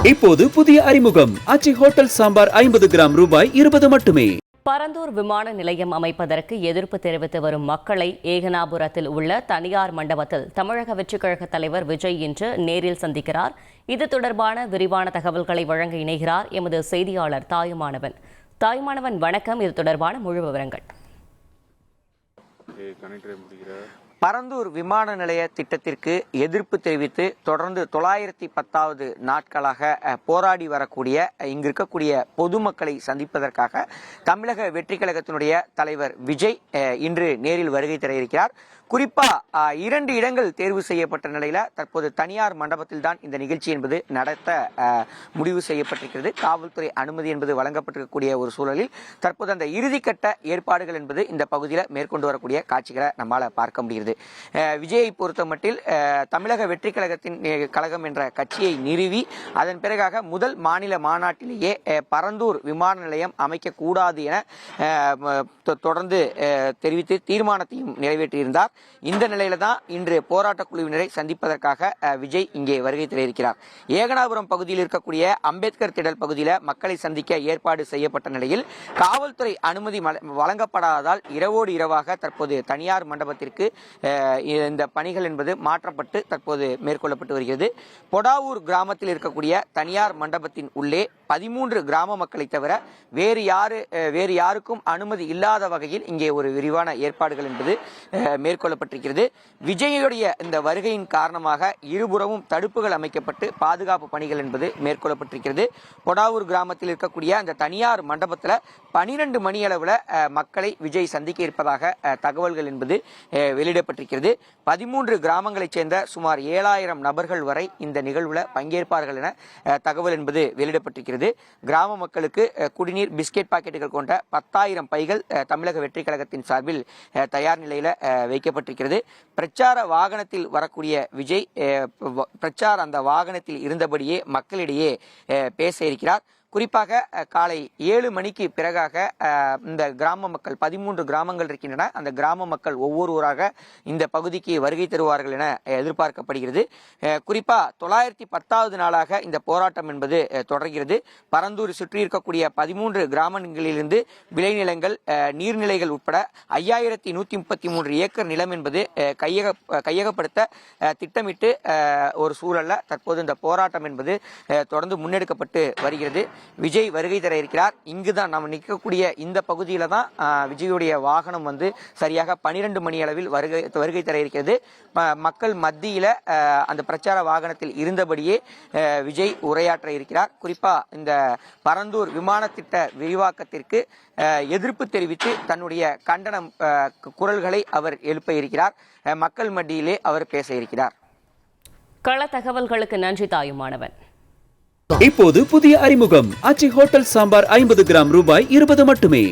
இப்போது புதிய அறிமுகம் ஆச்சி ஹோட்டல் சாம்பார் 50 கிராம் ரூபாய் 20 மட்டுமே. பரந்தூர் விமான நிலையம் அமைப்பதற்கு எதிர்ப்பு தெரிவித்து வரும் மக்களை ஏகனாபுரத்தில் உள்ள தனியார் மண்டபத்தில் தமிழக வெற்றிக் கழக தலைவர் விஜய் இன்று நேரில் சந்திக்கிறார். இது தொடர்பான விரிவான தகவல்களை வழங்க இணைகிறார் எமது செய்தியாளர் தாயுமானவன். தாயுமானவன், வணக்கம். இது தொடர்பான முழு விவரங்கள். பரந்தூர் விமான நிலைய திட்டத்திற்கு எதிர்ப்பு தெரிவித்து தொடர்ந்து 910வது நாட்களாக போராடி வரக்கூடிய இங்கு இருக்கக்கூடிய பொதுமக்களை சந்திப்பதற்காக தமிழக வெற்றி கழகத்தினுடைய தலைவர் விஜய் இன்று நேரில் வருகை தர இருக்கிறார். குறிப்பா 2 இடங்கள் தேர்வு செய்யப்பட்ட நிலையில தற்போது தனியார் மண்டபத்தில் தான் இந்த நிகழ்ச்சி என்பது நடத்த முடிவு செய்யப்பட்டிருக்கிறது. காவல்துறை அனுமதி என்பது வழங்கப்பட்டிருக்கக்கூடிய ஒரு சூழலில் தற்போது அந்த இறுதிக்கட்ட ஏற்பாடுகள் என்பது இந்த பகுதியில் மேற்கொண்டு வரக்கூடிய காட்சிகளை நம்மால பார்க்க முடிகிறது. விஜயை பொறுத்தமட்டில் தமிழக வெற்றி கழகம் என்ற கட்சியை நிறுவி அதன் பிறகாக முதல் மாநில மாநாட்டிலேயே பரந்தூர் விமான நிலையம் அமைக்கக்கூடாது என தொடர்ந்து தெரிவித்து தீர்மானத்தையும் நிறைவேற்றியிருந்தார். இந்த நிலையில தான் இன்று போராட்ட குழுவினரை சந்திப்பதற்காக விஜய் இங்கே வருகை தர இருக்கிறார். ஏகனாபுரம் பகுதியில் இருக்கக்கூடிய அம்பேத்கர் திடல் பகுதியில் மக்களை சந்திக்க ஏற்பாடு செய்யப்பட்ட நிலையில் காவல்துறை அனுமதி வழங்கப்படாததால் இரவோடு இரவாக தற்போது தனியார் மண்டபத்திற்கு இந்த பணிகள் என்பது மாற்றப்பட்டு தற்போது மேற்கொள்ளப்பட்டு வருகிறது. பொடாவூர் கிராமத்தில் இருக்கக்கூடிய தனியார் மண்டபத்தின் உள்ளே 13 கிராம மக்களை தவிர வேறு யாருக்கும் அனுமதி இல்லாத வகையில் இங்கே ஒரு விரிவான ஏற்பாடுகள் என்பது மேற்கொள்ளப்பட்டிருக்கிறது. விஜயுடைய இந்த வருகையின் காரணமாக இருபுறமும் தடுப்புகள் அமைக்கப்பட்டு பாதுகாப்பு பணிகள் என்பது மேற்கொள்ளப்பட்டிருக்கிறது. பொடாவூர் கிராமத்தில் இருக்கக்கூடிய அந்த தனியார் மண்டபத்தில் 12 மணி அளவில் மக்களை விஜய் சந்திக்க இருப்பதாக தகவல்கள் என்பது வெளியிடப்பட்டிருக்கிறது. 13 கிராமங்களைச் சேர்ந்த சுமார் 7000 நபர்கள் வரை இந்த நிகழ்வுல பங்கேற்பார்கள் என தகவல் என்பது வெளியிடப்பட்டிருக்கிறது. கிராம மக்களுக்கு குடிநீர், பிஸ்கெட் பாக்கெட்டுகள் கொண்ட 10,000 பைகள் தமிழக வெற்றி கழகத்தின் சார்பில் தயார் நிலையில வைக்கப்பட்டிருக்கிறது. பிரச்சார வாகனத்தில் வரக்கூடிய விஜய் அந்த வாகனத்தில் இருந்தபடியே மக்களிடையே பேச இருக்கிறார். குறிப்பாக காலை 7 மணிக்கு பிறகாக இந்த கிராம மக்கள் 13 கிராமங்கள் இருக்கின்றன. அந்த கிராம மக்கள் ஒவ்வொருவராக இந்த பகுதிக்கு வருகை தருவார்கள் என எதிர்பார்க்கப்படுகிறது. குறிப்பா 910வது நாளாக இந்த போராட்டம் என்பது தொடர்கிறது. பரந்தூர் சுற்றி இருக்கக்கூடிய 13 கிராமங்களிலிருந்து விளைநிலங்கள், நீர்நிலைகள் உட்பட 5133 ஏக்கர் நிலம் என்பது கையகப்படுத்த திட்டமிட்டு ஒரு சூழல்ல தற்போது இந்த போராட்டம் என்பது தொடர்ந்து முன்னெடுக்கப்பட்டு வருகிறது. விஜய் வருகை தர இருக்கிறார். இங்குதான் நாம் நிற்கக்கூடிய இந்த பகுதியில தான் விஜயுடைய வாகனம் வந்து சரியாக 12 மணி அளவில் வருகை தர இருக்கிறது. மக்கள் மத்தியில அந்த பிரச்சார வாகனத்தில் இருந்தபடியே விஜய் உரையாற்ற இருக்கிறார். குறிப்பா இந்த பரந்தூர் விமான திட்ட விரிவாக்கத்திற்கு எதிர்ப்பு தெரிவித்து தன்னுடைய கண்டனம் குரல்களை அவர் எழுப்ப இருக்கிறார். மக்கள் மத்தியிலே அவர் பேச இருக்கிறார். கள தகவல்களுக்கு நன்றி தாயுமானவன். இப்போது புதிய அறிமுகம் ஆச்சி ஹோட்டல் சாம்பார் 50 கிராம் ரூபாய் 20 மட்டுமே.